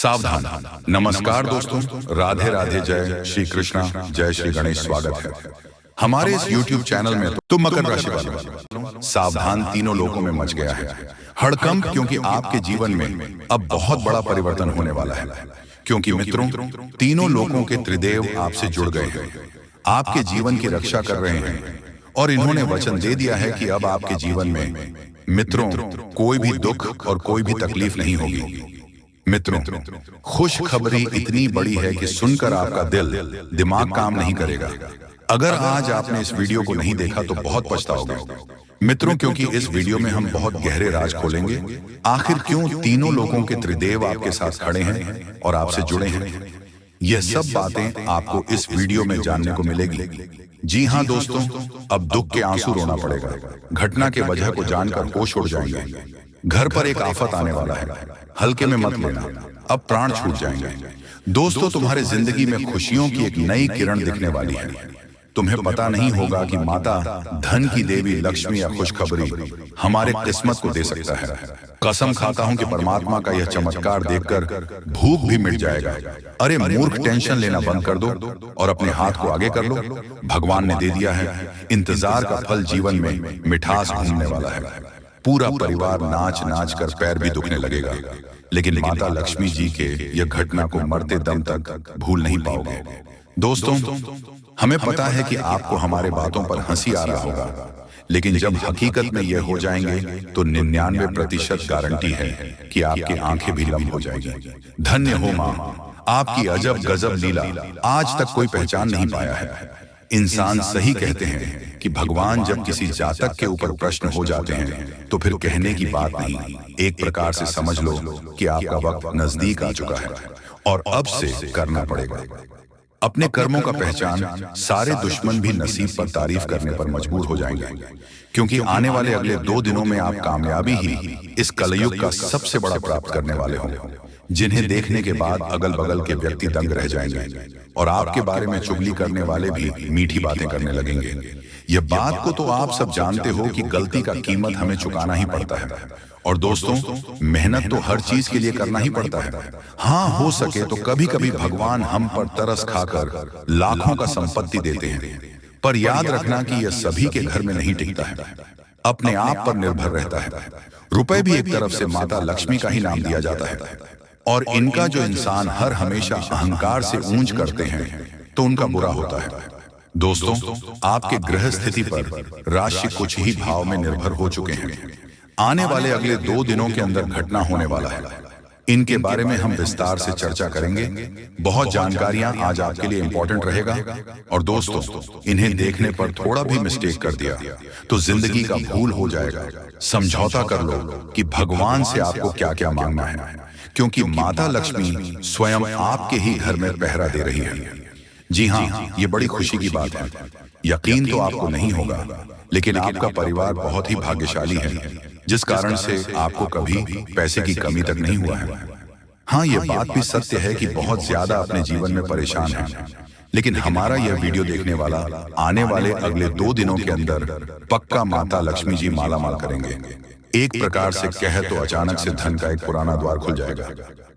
सावधान। नमस्कार दोस्तों, राधे राधे, जय श्री कृष्णा, जय श्री गणेश। स्वागत है हमारे इस YouTube चैनल में। तो मकर राशि वालों, सावधान तीनों लोगों में मच गया है हड़कंप, क्योंकि आपके जीवन में अब बहुत बड़ा परिवर्तन होने वाला है। क्योंकि मित्रों, तीनों लोगों के त्रिदेव आपसे जुड़ गए हैं, आपके जीवन की रक्षा कर रहे हैं और इन्होंने वचन दे दिया है कि अब आपके जीवन में मित्रों कोई भी दुख और कोई भी तकलीफ नहीं होगी। मित्रों, खुशखबरी इतनी बड़ी है कि सुनकर आपका दिमाग काम नहीं करेगा। अगर आज आपने इस वीडियो को नहीं देखा तो बहुत पछताओगे मित्रों, क्योंकि इस वीडियो में हम बहुत गहरे राज खोलेंगे। आखिर क्यों तीनों लोगों के त्रिदेव आपके साथ खड़े हैं और आपसे जुड़े हैं, यह सब बातें आपको इस वीडियो में जानने को मिलेगी। जी हाँ दोस्तों, अब दुख के आंसू रोना पड़ेगा। घटना के वजह को जानकर होश उड़ जाएंगे। घर पर एक आफत आने वाला है, हल्के में मत लेना, अब प्राण छूट जाएंगे। दोस्तों, तुम्हारे जिंदगी में खुशियों की एक नई किरण दिखने वाली है। तुम्हें पता नहीं होगा कि माता धन की देवी लक्ष्मी या खुशखबरी हमारे किस्मत को दे सकता है। कसम खाता हूं कि परमात्मा का यह चमत्कार देखकर भूख भी मिट जाएगा। अरे मूर्ख, टेंशन लेना बंद कर दो और अपने हाथ को आगे कर लो। भगवान ने दे दिया है, इंतजार का फल जीवन में मिठास घूमने वाला है। पूरा परिवार नाच नाच कर पैर भी दुखने लगेगा, लेकिन माता लक्ष्मी जी के यह घटना को मरते दम तक भूल नहीं पाओगे। दोस्तों, हमें पता है कि आपको हमारे बातों पर हंसी आ रहा होगा, लेकिन जब हकीकत में यह हो जाएंगे तो 99% गारंटी है कि आपकी आंखें भी लम हो जाएंगी। धन्य हो मां, आपकी अजब गजब लीला आज तक कोई पहचान नहीं पाया है। इंसान सही कहते हैं कि भगवान जब किसी जातक के ऊपर प्रश्न हो जाते हैं तो फिर कहने की बात नहीं। एक प्रकार से समझ लो कि आपका वक्त नजदीक आ चुका है और अब से करना पड़ेगा। अपने कर्मों का पहचान सारे दुश्मन भी नसीब पर तारीफ करने पर मजबूर हो जाएंगे, क्योंकि आने वाले अगले 2 दिनों में आप कामयाबी ही इस कलयुग का सबसे बड़ा प्राप्त करने वाले हों, जिन्हें देखने के बाद अगल बगल के व्यक्ति दंग रह जाएंगे और आपके बारे में चुगली करने वाले भी मीठी बातें करने लगेंगे। यह बात को तो आप सब जानते हो कि गलती का कीमत हमें चुकाना ही पड़ता है। और दोस्तों, मेहनत तो हर चीज के लिए करना ही पड़ता है। हाँ, हो सके तो कभी कभी भगवान हम पर तरस खाकर लाखों का संपत्ति देते हैं, पर याद रखना कि यह सभी के घर में नहीं टिकता है, अपने आप पर निर्भर रहता है। रुपए भी एक तरफ से माता लक्ष्मी का ही नाम दिया जाता है, और इनका जो इंसान हर हमेशा अहंकार से ऊंच करते हैं तो उनका बुरा होता है। दोस्तों, आपके ग्रह स्थिति पर राशि कुछ ही भाव में निर्भर हो चुके हैं। आने वाले अगले 2 दिनों के अंदर घटना होने वाला है, इनके बारे में हम विस्तार से चर्चा करेंगे। बहुत जानकारियां आज आपके लिए इंपॉर्टेंट रहेगा। और दोस्तों, इन्हें देखने पर थोड़ा भी मिस्टेक कर दिया तो जिंदगी का भूल हो जाएगा। समझौता कर लो कि भगवान से आपको क्या क्या मांगना है, क्योंकि माता लक्ष्मी स्वयं आपके ही घर में पहरा दे रही है। जी हाँ, ये बड़ी खुशी की बात है। यकीन तो आपको नहीं होगा, लेकिन आपका परिवार बहुत ही भाग्यशाली है, जिस कारण से आपको कभी पैसे की कमी तक नहीं हुआ है। हाँ, ये बात भी सत्य है कि बहुत ज्यादा अपने जीवन में परेशान हैं, लेकिन हमारा यह वीडियो देखने वाला आने वाले अगले 2 दिनों के अंदर पक्का माता लक्ष्मी जी माला माल करेंगे। एक प्रकार से कहे तो अचानक से धन का एक पुराना द्वार खुल जाएगा।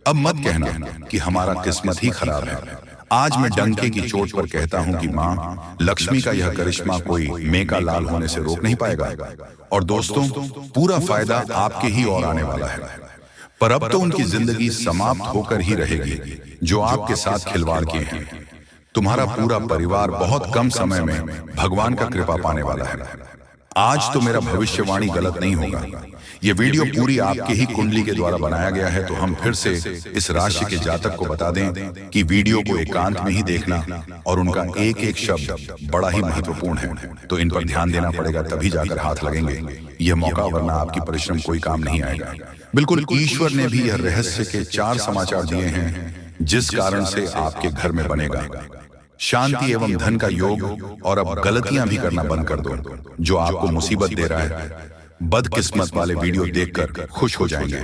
अब मत कहना कि हमारा किस्मत ही खराब है। आज मैं डंके की चोट पर कहता हूं कि मां लक्ष्मी का यह करिश्मा कोई मेका लाल होने से रोक नहीं पाएगा। और दोस्तों, पूरा फायदा आपके ही ओर आने वाला है। पर अब तो उनकी जिंदगी समाप्त होकर ही रहेगी जो आपके साथ खिलवाड़ किए हैं। तुम्हारा पूरा परिवार बहुत कम समय में भगवान का कृपा पाने वाला है। आज तो मेरा भविष्यवाणी गलत नहीं होगा। यह वीडियो पूरी आपके ही कुंडली के द्वारा बनाया गया है, तो हम फिर से इस राशि के जातक को बता दें कि वीडियो को एकांत में ही देखना और उनका एक एक शब्द बड़ा ही महत्वपूर्ण है, तो इन पर ध्यान देना पड़ेगा, तभी जाकर हाथ लगेंगे यह मौका, वरना आपकी परिश्रम कोई काम नहीं आएगा। बिल्कुल, ईश्वर ने भी यह रहस्य के 4 समाचार दिए हैं, जिस कारण से आपके घर में बनेगा शांति एवं धन का योग। और अब गलतियां भी करना बंद कर दो, जो आपको मुसीबत दे रहा है। बदकिस्मत वाले वीडियो देखकर खुश हो जाएंगे।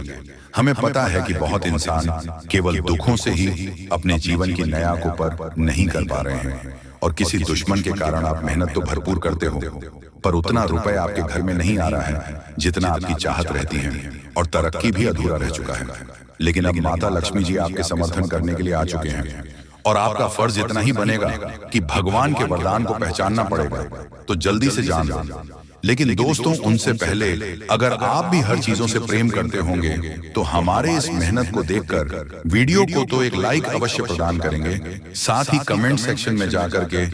हमें पता है कि बहुत इंसान केवल दुखों से ही अपने जीवन की नया को पर नहीं कर पा रहे हैं, और किसी दुश्मन के कारण आप मेहनत तो भरपूर करते हो, पर उतना रुपए आपके घर में नहीं आ रहा है जितना आपकी चाहत रहती है, और तरक्की भी अधूरा रह चुका है। लेकिन अब माता लक्ष्मी जी आपके समर्थन करने के लिए आ चुके हैं और आपका फर्ज इतना ही बनेगा कि भगवान के वरदान को पहचानना पड़ेगा। तो जल्दी से जान लो। लेकिन दोस्तों, उनसे पहले अगर आप भी हर चीजों से प्रेम करते होंगे तो हमारे इस मेहनत को देखकर वीडियो को तो एक लाइक अवश्य प्रदान करेंगे, साथ ही कमेंट सेक्शन में जाकर के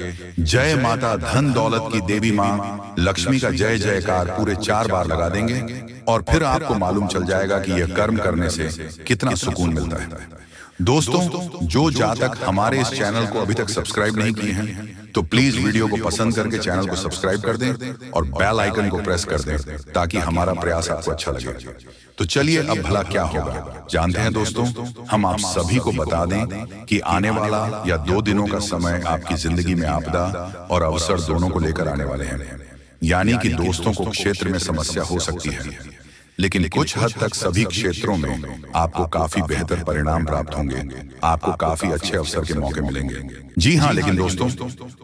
जय माता धन दौलत की देवी माँ लक्ष्मी का जय जयकार पूरे 4 बार लगा देंगे और फिर आपको मालूम चल जाएगा कि यह कर्म करने से कितना सुकून मिलता है। दोस्तों, जो जातक हमारे इस चैनल को अभी तक सब्सक्राइब नहीं किए हैं तो प्लीज वीडियो को पसंद करके चैनल को सब्सक्राइब कर दें और बेल आइकन को प्रेस कर दें ताकि हमारा प्रयास आपको अच्छा लगे। तो चलिए अब भला क्या होगा जानते हैं दोस्तों। हम आप सभी को बता दें कि आने वाला या 2 दिनों का समय आपकी जिंदगी में आपदा और अवसर दोनों को लेकर आने वाले हैं। यानी कि दोस्तों को क्षेत्र में समस्या हो सकती है, लेकिन कुछ हद तक सभी क्षेत्रों में आपको काफी बेहतर परिणाम प्राप्त होंगे, आपको काफी अच्छे अवसर के मौके मिलेंगे। जी हाँ, लेकिन दोस्तों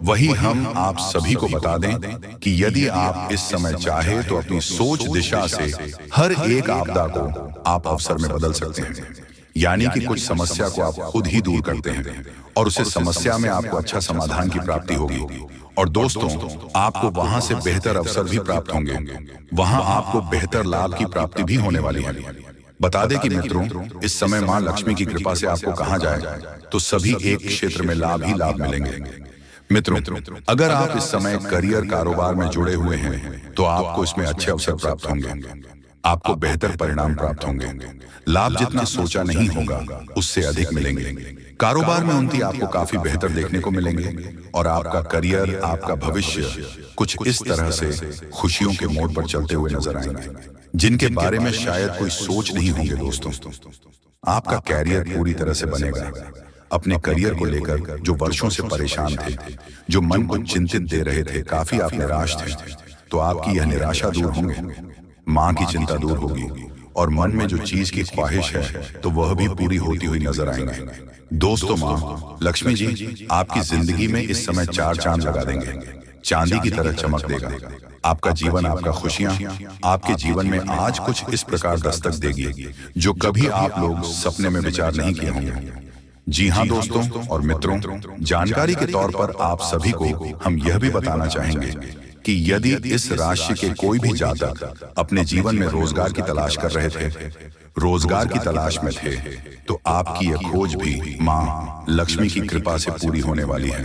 वही हम आप सभी को बता दें कि यदि आप इस समय चाहे तो अपनी सोच दिशा से हर एक आपदा को आप अवसर में बदल सकते हैं। यानी कि कुछ समस्या को आप खुद ही दूर करते हैं और उसे समस्या में आपको अच्छा समाधान की प्राप्ति होगी। और दोस्तों, आपको वहां से बेहतर अवसर भी प्राप्त होंगे, वहां आपको बेहतर लाभ की प्राप्ति भी होने वाली है। बता दें कि मित्रों, इस समय मां लक्ष्मी की कृपा से आपको कहा जाए तो सभी एक क्षेत्र में लाभ ही लाभ मिलेंगे। मित्रों, अगर आप इस समय करियर कारोबार में जुड़े हुए हैं तो आपको इसमें अच्छे अवसर प्राप्त होंगे, आपको बेहतर परिणाम प्राप्त होंगे। लाभ जितना सोचा नहीं होगा उससे अधिक मिलेंगे। कारोबार में उन्नति आपको काफी बेहतर देखने को मिलेंगे और आपका करियर, आपका भविष्य कुछ इस तरह से खुशियों के मोड़ पर चलते हुए नजर आएंगे जिनके बारे में शायद कोई सोच नहीं होंगे। दोस्तों, आपका कैरियर पूरी तरह से बनेगा। अपने करियर को लेकर जो वर्षों से परेशान थे, जो मन को चिंतित दे रहे थे, काफी आप निराश थे, तो आपकी यह निराशा दूर होंगे। मां की चिंता दूर होगी और मन में जो चीज की ख्वाहिश है तो वह भी पूरी होती हुई नजर आएंगे। दोस्तों, मां लक्ष्मी जी आपकी जिंदगी में इस समय 4 चांद लगा देंगे, चांदी की तरह चमक देगा। आपका जीवन, आपका खुशियां आपके जीवन में आज कुछ इस प्रकार दस्तक देगी जो कभी आप लोग सपने में विचार नहीं किए होंगे। जी हाँ दोस्तों और मित्रों, जानकारी के तौर पर आप सभी को हम यह भी बताना चाहेंगे कि यदि इस राशि के कोई भी जातक अपने जीवन में रोजगार की तलाश कर रहे थे, रोजगार की तलाश में थे, तो आपकी यह खोज भी मां लक्ष्मी की कृपा से पूरी होने वाली है।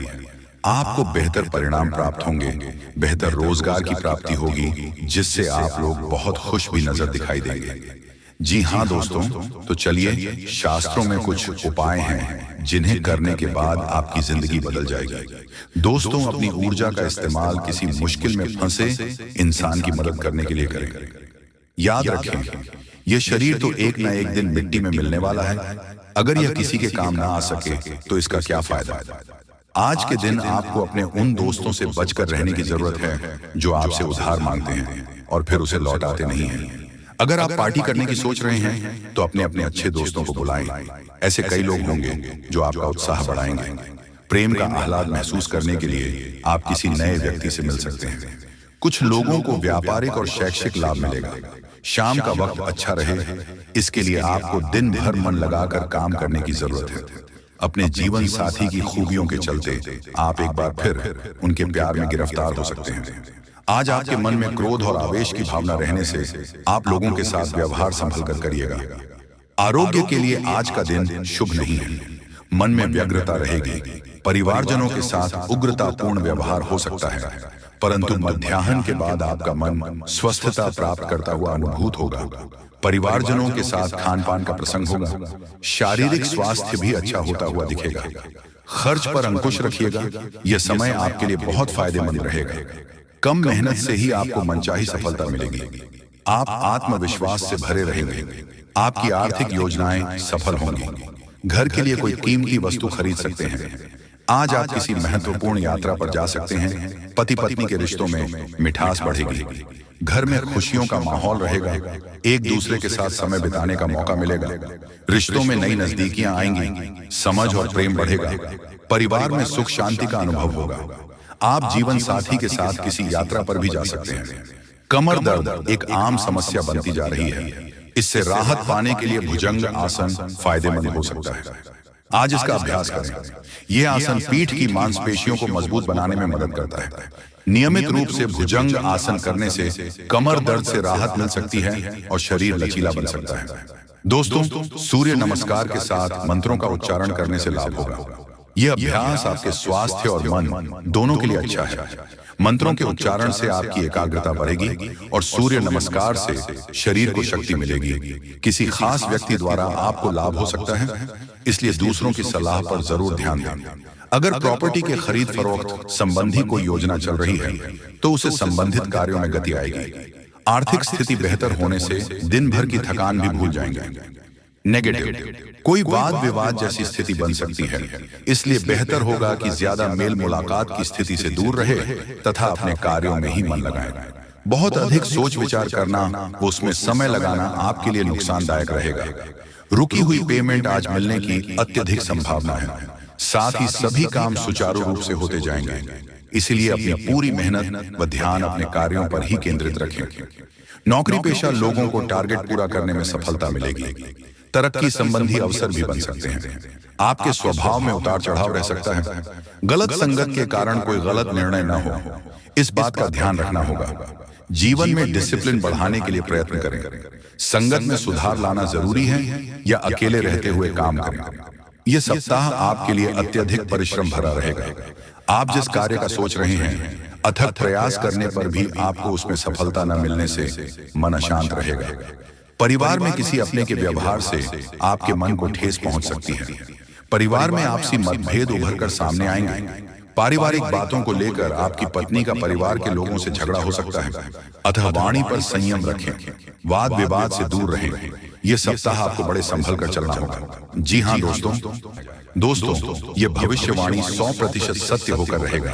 आपको बेहतर परिणाम प्राप्त होंगे, बेहतर रोजगार की प्राप्ति होगी जिससे आप लोग बहुत खुश भी नजर दिखाई देंगे। जी हाँ दोस्तों, तो चलिए शास्त्रों में कुछ उपाय हैं जिन्हें करने के बाद आपकी जिंदगी बदल जाएगी। दोस्तों, अपनी ऊर्जा का इस्तेमाल किसी मुश्किल में फंसे इंसान की मदद करने के लिए करें। याद रखें, यह शरीर तो एक न एक दिन मिट्टी में मिलने वाला है। अगर यह किसी के काम ना आ सके तो इसका क्या फायदा। आज के दिन आपको अपने उन दोस्तों से बचकर रहने की जरूरत है जो आपसे उधार मांगते हैं और फिर उसे लौटाते नहीं हैं। अगर आप पार्टी करने की सोच रहे हैं तो अपने अपने अच्छे दोस्तों को बुलाएं। ऐसे कई लोग होंगे जो आपका उत्साह बढ़ाएंगे। प्रेम का आह्लाद महसूस करने के लिए आप किसी नए व्यक्ति से मिल सकते हैं। कुछ लोगों को व्यापारिक और शैक्षिक लाभ मिलेगा। शाम का वक्त अच्छा रहे, इसके लिए आपको दिन भर मन लगाकर काम करने की जरूरत है। अपने जीवन साथी की खूबियों के चलते आप एक बार फिर उनके प्यार में गिरफ्तार हो सकते हैं। आज आपके मन में क्रोध और आवेश की भावना रहने से आप लोगों के साथ व्यवहार संभल कर करिएगा। आरोग्य के लिए आज का दिन शुभ नहीं है। मन में व्यग्रता रहेगी। परिवारजनों के साथ उग्रतापूर्ण व्यवहार हो सकता है, परंतु मध्याह्न के बाद आपका मन स्वस्थता प्राप्त करता हुआ अनुभूत होगा। परिवारजनों के साथ खान पान का प्रसंग होगा। शारीरिक स्वास्थ्य भी अच्छा होता हुआ दिखेगा। खर्च पर अंकुश रखिएगा। यह समय आपके लिए बहुत फायदेमंद रहेगा। कम मेहनत से ही आपको मनचाही सफलता मिलेगी। आप आत्मविश्वास से भरे रहेंगे। आपकी आर्थिक योजनाएं सफल होंगी। घर के लिए कोई कीमती वस्तु खरीद सकते हैं। आज आप किसी महत्वपूर्ण यात्रा पर जा सकते हैं। पति पत्नी के रिश्तों में मिठास बढ़ेगी। घर में खुशियों का माहौल रहेगा। एक दूसरे के साथ समय बिताने का मौका मिलेगा। रिश्तों में नई नजदीकियां आएंगी। समझ और प्रेम बढ़ेगा। परिवार में सुख शांति का अनुभव होगा। आप जीवन साथी के साथ किसी यात्रा पर भी जा सकते हैं। कमर दर्द एक आम समस्या बनती जा रही है। इससे राहत पाने के लिए भुजंग आसन फायदेमंद हो सकता है। आज इसका अभ्यास करें। यह आसन पीठ की मांसपेशियों को मजबूत बनाने में मदद करता है। नियमित रूप से भुजंग आसन करने से कमर दर्द से राहत मिल सकती है और शरीर लचीला बन सकता है। दोस्तों, सूर्य नमस्कार के साथ मंत्रों का उच्चारण करने से लाभ होगा। यह अभ्यास आपके स्वास्थ्य और मन दोनों के लिए अच्छा है। मंत्रों के उच्चारण से आपकी एकाग्रता बढ़ेगी और सूर्य नमस्कार से शरीर को शक्ति मिलेगी। किसी खास व्यक्ति द्वारा आपको लाभ हो सकता है, इसलिए दूसरों की सलाह पर जरूर ध्यान दें। अगर प्रॉपर्टी के खरीद फरोख्त संबंधी कोई योजना चल रही है तो उसे संबंधित कार्यों में गति आएगी। आर्थिक स्थिति बेहतर होने से दिन भर की थकान भी भूल जाएंगे। नेगेटिव, कोई वाद विवाद जैसी स्थिति बन सकती है, इसलिए बेहतर होगा कि ज्यादा मेल मुलाकात की स्थिति से दूर रहे तथा अपने कार्यों में ही मन लगाएं। बहुत अधिक सोच विचार करना, उसमें समय लगाना आपके लिए नुकसानदायक रहेगा। रुकी हुई पेमेंट आज मिलने की अत्यधिक संभावना है। साथ ही सभी काम सुचारू रूप से होते जाएंगे, इसलिए अपनी पूरी मेहनत व ध्यान अपने कार्यों पर ही केंद्रित रखें। नौकरी पेशा लोगों को टारगेट पूरा करने में सफलता मिलेगी। तरक्की संबंधी अवसर भी बन सकते हैं। आपके स्वभाव में उतार चढ़ाव रह सकता है। गलत संगत के कारण कोई गलत निर्णय न हो, इस बात का ध्यान रखना होगा। जीवन में डिसिप्लिन बढ़ाने के लिए प्रयत्न करें। संगत में सुधार लाना जरूरी है या अकेले रहते हुए काम करें। यह सप्ताह आपके लिए अत्यधिक परिश्रम भरा रहेगा। आप जिस कार्य का सोच रहे हैं, अथक प्रयास करने पर भी आपको उसमें सफलता न मिलने से मन अशांत रहेगा। परिवार में किसी अपने के व्यवहार से आपके मन को ठेस पहुंच सकती है। परिवार में आपसी मतभेद उभरकर सामने आएंगे। पारिवारिक बातों को लेकर आपकी पत्नी का परिवार के लोगों से झगड़ा हो सकता है, अतः वाणी पर संयम रखें। वाद विवाद से दूर रहें। यह सप्ताह आपको बड़े संभल कर चलना होगा। जी हाँ दोस्तों, यह भविष्यवाणी 100% सत्य होकर रहेगा।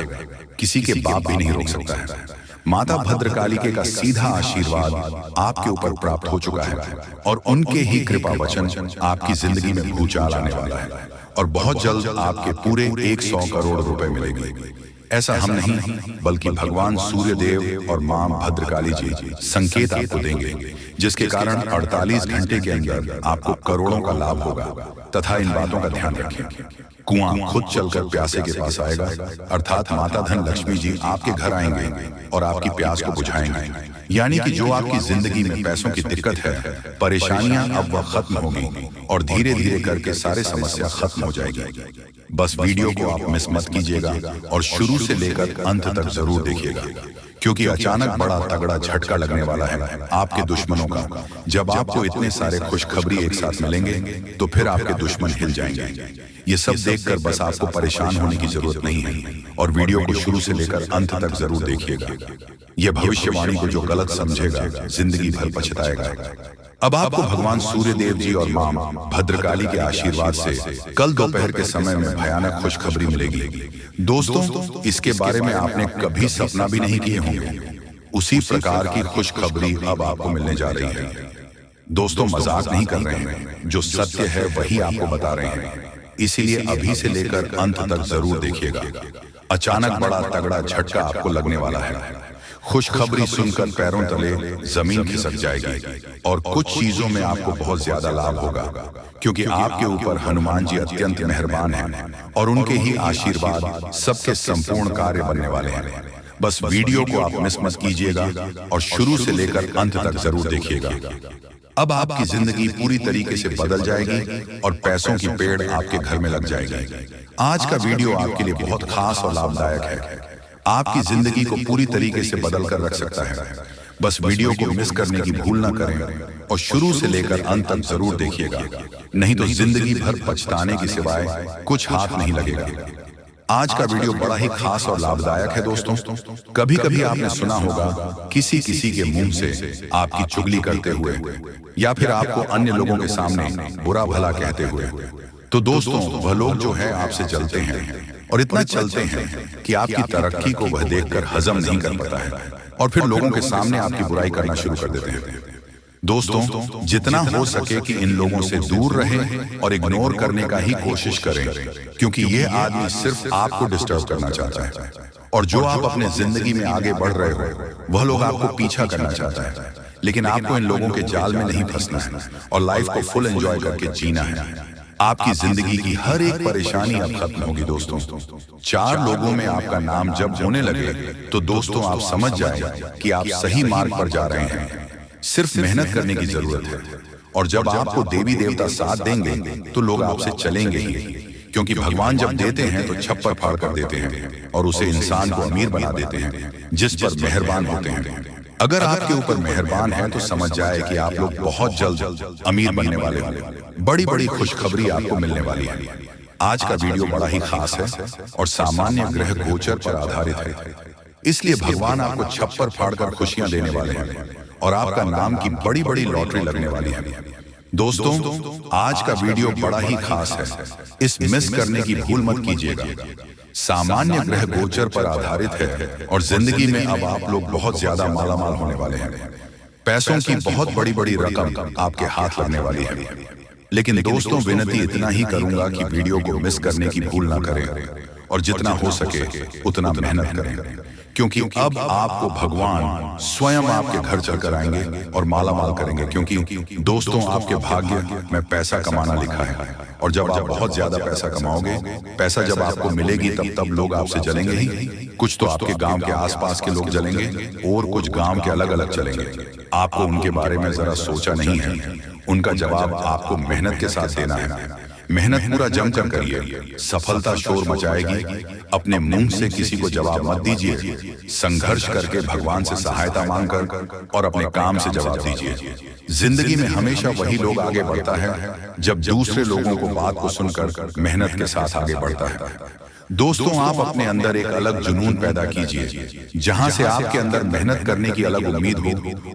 किसी के बाप भी नहीं रोक सकता है। माता भद्रकालिके का सीधा आशीर्वाद आपके ऊपर प्राप्त हो चुका है और उनके ही कृपा वचन आपकी जिंदगी में भूचाल आने वाला है और बहुत जल्द आपके पूरे 100 करोड़ रुपए मिलेंगे। ऐसा हम नहीं, बल्कि भगवान सूर्य देव और मां भद्रकाली जी संकेत आपको देंगे, जिसके कारण 48 घंटे के अंदर आपको करोड़ों का लाभ होगा। तथा इन बातों का ध्यान रखें। कुआं खुद चलकर प्यासे के पास आएगा, अर्थात माता धन लक्ष्मी जी आपके घर आएंगे और आपकी प्यास को बुझाएंगे। यानी कि जो आपकी जिंदगी में पैसों की दिक्कत है, परेशानियां अब वह खत्म होगी और धीरे धीरे करके सारे समस्या खत्म हो जाएगी। बस वीडियो को आप मिस मत कीजिएगा और शुरू से लेकर अंत तक जरूर देखिएगा, क्योंकि अचानक बड़ा तगड़ा झटका लगने वाला है आपके दुश्मनों का। जब आपको इतने सारे खुशखबरी एक साथ मिलेंगे तो फिर आपके दुश्मन हिल जाएंगे। ये सब देखकर बस आपको परेशान होने की जरूरत नहीं है और वीडियो को शुरू से लेकर अंत तक जरूर देखिएगा। यह भविष्यवाणी को जो गलत समझेगा जिंदगी भर पछताएगा। अब आपको भगवान सूर्य देव जी और मां भद्रकाली के आशीर्वाद से कल दोपहर के समय में भयानक खुशखबरी मिलेगी। दोस्तों, इसके बारे में आपने कभी सपना भी नहीं किए होंगे। उसी प्रकार की खुशखबरी अब आपको मिलने जा रही है। दोस्तों, मजाक नहीं कर रहे हैं, जो सत्य है वही आपको बता रहे हैं। इसीलिए अभी से लेकर अंत तक जरूर देखिएगा। अचानक बड़ा तगड़ा झटका आपको लगने वाला है। खुशखबरी सुनकर पैरों तले जमीन खिसक जाएगी और कुछ चीजों में आपको बहुत ज्यादा लाभ होगा, क्योंकि आपके ऊपर हनुमान जी अत्यंत मेहरबान हैं और उनके ही आशीर्वाद सबके संपूर्ण कार्य बनने वाले हैं। बस वीडियो को आप मिस मत कीजिएगा और शुरू से लेकर अंत तक जरूर देखिएगा। अब आपकी जिंदगी पूरी तरीके से बदल जाएगी और पैसों की पेड़ आपके घर में लग जाएगी। आज का वीडियो आपके लिए बहुत खास और लाभदायक है। आपकी जिंदगी को पूरी तरीके से बदल कर रख सकता है। बस वीडियो को मिस करने की भूल न करें और शुरू से लेकर अंत तक जरूर देखिएगा, नहीं तो जिंदगी भर पछताने की सिवाय कुछ हाथ नहीं लगेगा। आज का वीडियो बड़ा ही खास और लाभदायक है। दोस्तों, कभी कभी आपने सुना होगा किसी के मुंह से आपकी चुगली करते हुए या फिर आपको अन्य लोगों के सामने बुरा भला कहते हुए। तो दोस्तों, वह लोग जो है आपसे चलते हैं और इतना चलते हैं कि आपकी तरक्की को वह देखकर हजम नहीं कर पाता है और फिर लोगों के सामने आपकी बुराई करना शुरू कर देते हैं। दोस्तों, जितना हो सके कि इन लोगों से दूर रहें और इग्नोर करने का ही कोशिश करें, क्योंकि ये आदमी सिर्फ आपको डिस्टर्ब करना चाहता है और जो आप अपने जिंदगी में आगे बढ़ रहे हो वह लोग आपको पीछा करना चाहता है। लेकिन आपको इन लोगों के जाल में नहीं फंसना है और लाइफ को फुल एंजॉय करके जीना है। आपकी जिंदगी की हर एक परेशानी अब खत्म होगी दोस्तों। 4 लोगों में आपका नाम जब होने लगे तो दोस्तों आप समझ जाए कि आप सही मार्ग पर जा रहे हैं। सिर्फ मेहनत करने की जरूरत है, और जब आपको देवी देवता साथ देंगे तो लोग आपसे चलेंगे ही, क्योंकि भगवान जब देते हैं तो छप्पर फाड़ कर देते हैं और उसे इंसान को अमीर बना देते हैं जिस पर मेहरबान होते हैं। अगर आपके ऊपर मेहरबान है तो समझ जाए कि आप लोग बहुत जल्द अमीर बनने वाले हैं। बड़ी बड़ी खुशखबरी आपको मिलने वाली है। आज का वीडियो बड़ा ही खास है और सामान्य ग्रह गोचर पर आधारित है, इसलिए भगवान आपको छप्पर फाड़कर खुशियां देने वाले हैं और आपका नाम की बड़ी बड़ी लॉटरी लगने वाली है। दोस्तों, आज का वीडियो बड़ा ही खास है, इस मिस करने की भूल मत कीजिएगा। सामान्य ग्रह गोचर पर आधारित है और जिंदगी में अब आप लोग बहुत ज्यादा मालामाल होने वाले हैं। पैसों की बहुत बड़ी बड़ी रकम आपके हाथ लगने वाली है। लेकिन दोस्तों, विनती इतना ही करूंगा कि वीडियो को मिस करने की भूल ना करें और जितना हो सके उतना मेहनत करें, क्योंकि अब आपको भगवान स्वयं आपके घर चलकर आएंगे और मालामाल करेंगे। क्योंकि दोस्तों, आपके भाग्य में पैसा कमाना लिखा है, और जब आप बहुत ज्यादा पैसा कमाओगे, पैसा जब आपको मिलेगी तब लोग आपसे जलेंगे ही। कुछ तो आपके गांव के आसपास के लोग जलेंगे और कुछ गांव के अलग अलग चलेंगे। आपको उनके बारे में जरा सोचा नहीं है। उनका जवाब आपको मेहनत के साथ देना है। मेहनत पूरा जमकर करिए, सफलता शोर मचाएगी। अपने मुंह से किसी को जवाब मत दीजिए, संघर्ष करके भगवान से सहायता मांगकर और अपने काम से जवाब दीजिए। जिंदगी में हमेशा वही लोग आगे बढ़ता है जब दूसरे लोगों को बात को सुनकर मेहनत के साथ आगे बढ़ता है। दोस्तों, आप अपने अंदर एक अलग जुनून पैदा कीजिए, जहां से आपके अंदर मेहनत करने की अलग उम्मीद हो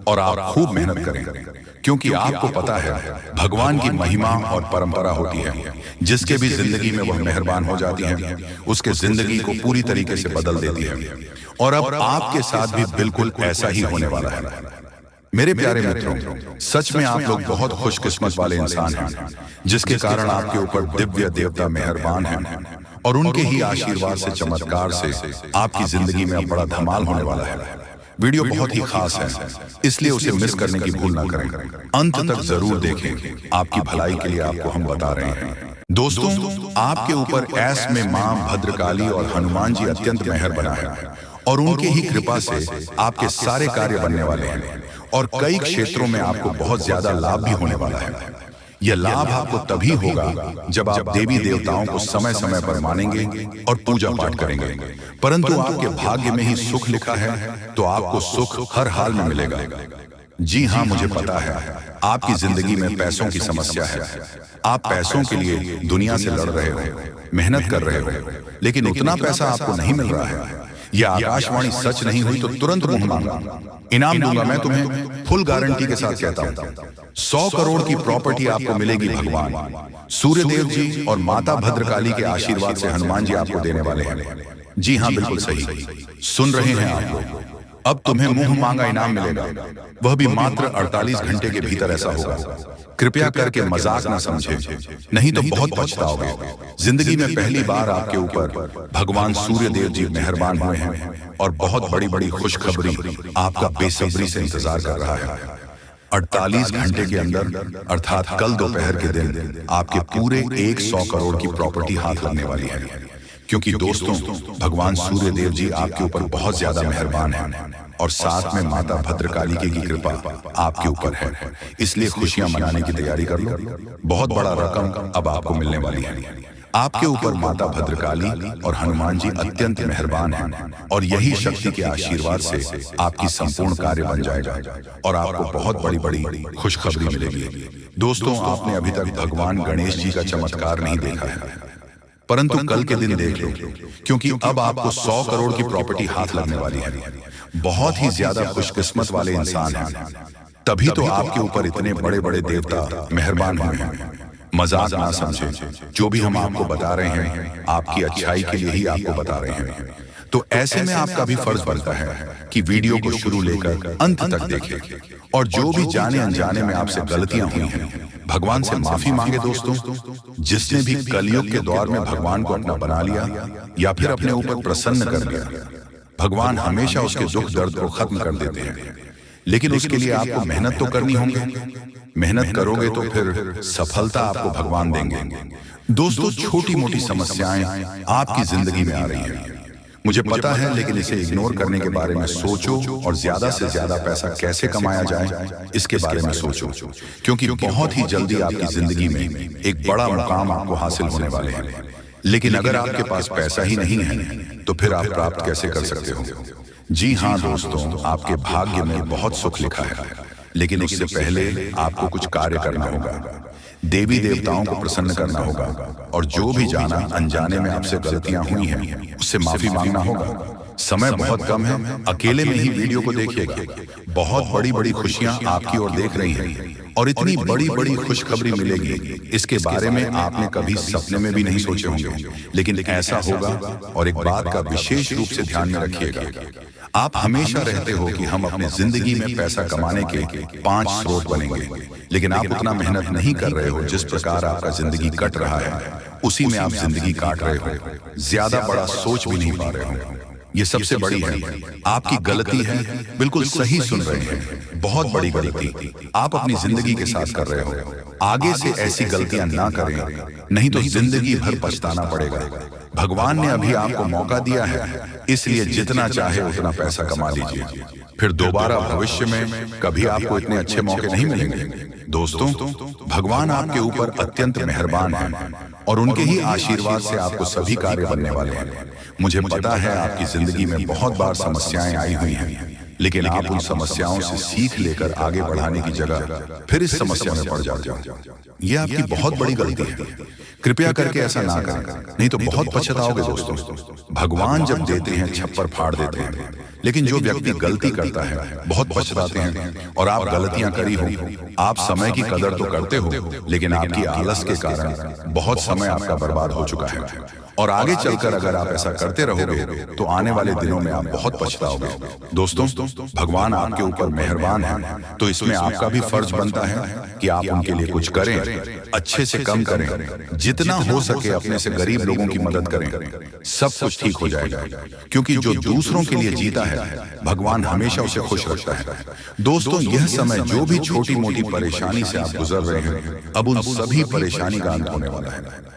और आप खूब मेहनत करें, क्योंकि आपको पता है भगवान की महिमा और परंपरा होती है। जिसके भी जिंदगी में वह मेहरबान हो जाती है, उसके जिंदगी को पूरी तरीके से बदल देती है। और अब आपके साथ भी बिल्कुल ऐसा ही होने वाला है। मेरे प्यारे मित्रों, सच में आप लोग बहुत खुशकिस्मत वाले इंसान हैं, जिसके कारण आपके ऊपर दिव्य देवता मेहरबान हैं और उनके ही आशीर्वाद से, चमत्कार से आपकी जिंदगी में अब बड़ा धमाल होने वाला है। वीडियो बहुत ही खास है, इसलिए उसे मिस करने की भूल ना करें। अंत तक जरूर देखें, आपकी भलाई के लिए आपको हम बता रहे हैं। दोस्तों, आपके ऊपर ऐस में मां भद्रकाली और हनुमान जी अत्यंत मेहर बना है और उनके ही कृपा से आपके सारे कार्य बनने वाले हैं और कई क्षेत्रों में आपको बहुत ज्यादा लाभ भी होने वाला है। यह लाभ आपको तभी होगा जब आप देवी देवताओं को समय समय पर मानेंगे और पूजा पाठ करेंगे। परंतु आपके भाग्य में ही सुख लिखा है, तो आपको सुख हर हाल में मिलेगा। जी हाँ, मुझे पता है आपकी जिंदगी में पैसों की समस्या है। आप पैसों के लिए दुनिया से लड़ रहे हो, मेहनत कर रहे हो, लेकिन उतना पैसा आपको नहीं मिल रहा है। यह आकाशवाणी सच नहीं हुई तो तुरंत मुंह मांगा, इनाम दूंगा मैं तुम्हें, फुल गारंटी के साथ कहता हूं। 100 करोड़ की प्रॉपर्टी आपको मिलेगी। भगवान सूर्यदेव जी और माता भद्रकाली के आशीर्वाद से हनुमान जी आपको देने वाले हैं। जी हाँ, बिल्कुल सही सुन रहे हैं आप लोग। अब तुम्हें मुंह मांगा इनाम मिलेगा, वह भी मात्र 48 घंटे के भीतर ऐसा होगा। कृपया करके मजाक ना समझे, नहीं तो बहुत पछताओगे। जिंदगी में पहली बार आपके ऊपर भगवान सूर्यदेव जी मेहरबान हुए हैं और बहुत बड़ी बड़ी खुशखबरी आपका बेसब्री से इंतजार कर रहा है। 48 घंटे के अंदर, अर्थात कल दोपहर के दिन, आपके पूरे 100 करोड़ की प्रॉपर्टी हाथ लगने वाली है। क्योंकि दोस्तों, भगवान सूर्यदेव जी आपके ऊपर बहुत ज्यादा मेहरबान हैं और साथ में माता भद्रकाली की कृपा आपके ऊपर है। इसलिए खुशियां मनाने की तैयारी कर लो। बहुत बड़ा रकम अब आपको मिलने वाली है। आपके ऊपर माता भद्रकाली और हनुमान जी अत्यंत मेहरबान हैं और यही शक्ति के आशीर्वाद से आपकी संपूर्ण कार्य बन जाएगा और आपको बहुत बड़ी बड़ी खुशखबरी मिलेगी। दोस्तों, आपने अभी तक भगवान गणेश जी का चमत्कार नहीं देखा है, परंतु कल के दिन देख लो, क्योंकि अब आपको 100 करोड़ की प्रॉपर्टी हाथ लगने वाली है। बहुत ही ज्यादा खुशकिस्मत वाले इंसान हैं, तभी तो आपके ऊपर इतने बड़े बड़े देवता मेहरबान हुए हैं। मजाक ना समझे, जो भी हम आपको बता रहे हैं आपकी अच्छाई के लिए ही आपको बता रहे हैं। तो ऐसे में आपका भी फर्ज बनता है कि वीडियो को शुरू लेकर अंत तक देखें और जो भी जाने अनजाने में आपसे गलतियां हुई हैं, भगवान से माफी मांगे। दोस्तों, जिसने भी कलयुग के दौर में भगवान को अपना बना लिया या फिर अपने ऊपर प्रसन्न कर लिया, भगवान हमेशा उसके दुख दर्द को खत्म कर देते हैं। लेकिन उसके लिए आपको मेहनत तो करनी होगी। मेहनत करोगे तो फिर सफलता आपको भगवान देंगे। दोस्तों, छोटी मोटी समस्याएं आपकी जिंदगी में आ रही हैं, मुझे पता है, लेकिन इसे इग्नोर करने के बारे में सोचो और ज्यादा से ज्यादा पैसा कैसे कमाया जाए इसके बारे में सोचो, क्योंकि बहुत ही जल्दी आपकी जिंदगी में एक बड़ा मुकाम आपको हासिल होने वाले हैं। लेकिन अगर आपके पास पैसा ही नहीं है तो फिर आप प्राप्त कैसे कर सकते हो? जी हाँ दोस्तों, आपके भाग्य में बहुत सुख लिखा है, लेकिन उससे पहले आपको कुछ कार्य करना होगा। देवी देवताओं को प्रसन्न करना होगा और जो भी जाना अनजाने में आपसे गलतियां हुई हैं उससे माफी मांगना होगा। समय बहुत कम है, अकेले में ही वीडियो को देखिएगा। बहुत बड़ी बड़ी खुशियां आपकी ओर देख रही हैं और इतनी बड़ी बड़ी खुशखबरी मिलेगी, इसके बारे में आपने कभी सपने में भी नहीं सोचे होंगे, लेकिन ऐसा होगा। और एक बात का विशेष रूप से ध्यान में रखिएगा, आप हमेशा रहते हो कि हम अपनी जिंदगी में पैसा कमाने के 5 स्रोत बनेंगे, लेकिन आप उतना मेहनत नहीं कर रहे हो। जिस प्रकार आपका जिंदगी कट रहा है उसी में आप जिंदगी काट रहे हो, ज्यादा बड़ा सोच भी नहीं पा रहे हो। ये सबसे बड़ी है, आपकी गलती है। बिल्कुल सही सुन रहे हैं, बहुत बड़ी गलती आप अपनी जिंदगी के साथ कर रहे हो। आगे से ऐसी गलतियां ना करें, नहीं तो जिंदगी भर पछताना पड़ेगा। भगवान ने अभी आपको मौका दिया है, इसलिए जितना चाहे उतना पैसा कमा लीजिए, फिर दोबारा भविष्य में कभी आपको इतने अच्छे मौके नहीं मिलेंगे। दोस्तों, भगवान आपके ऊपर अत्यंत मेहरबान है और उनके ही आशीर्वाद से आपको सभी कार्य बनने वाले हैं। मुझे पता है आपकी जिंदगी में बहुत बार समस्याएं आई हुई हैं, लेकिन आप उन समस्याओं से सीख लेकर आगे बढ़ाने की जगह फिर इस समस्या में पड़ जाते हो। यह आपकी बहुत बड़ी गलती है, कृपया करके ऐसा ना करें, नहीं तो बहुत पछताओगे। दोस्तों, भगवान जब देते हैं छप्पर फाड़ देते हैं, लेकिन जो व्यक्ति गलती करता है बहुत पछताते हैं। और आप गलतियां करी हो, आप समय की कदर तो करते हो, लेकिन आपकी आलस के कारण बहुत समय आपका बर्बाद हो चुका है। और आगे चलकर अगर आप ऐसा करते रहोगे तो आने वाले दिनों में आप बहुत पछताओगे। दोस्तों, भगवान आपके ऊपर मेहरबान है, तो इसमें आपका भी फर्ज बनता है कि आप उनके लिए कुछ करें, अच्छे से कम करें, जितना हो सके अपने से गरीब लोगों की मदद करें, सब कुछ ठीक हो जाएगा। क्योंकि जो दूसरों के लिए जीता है, भगवान हमेशा उसे खुश रखता है। दोस्तों, यह समय जो भी छोटी मोटी परेशानी से आप गुजर रहे हैं, अब उन सभी परेशानी का अंत होने वाला है।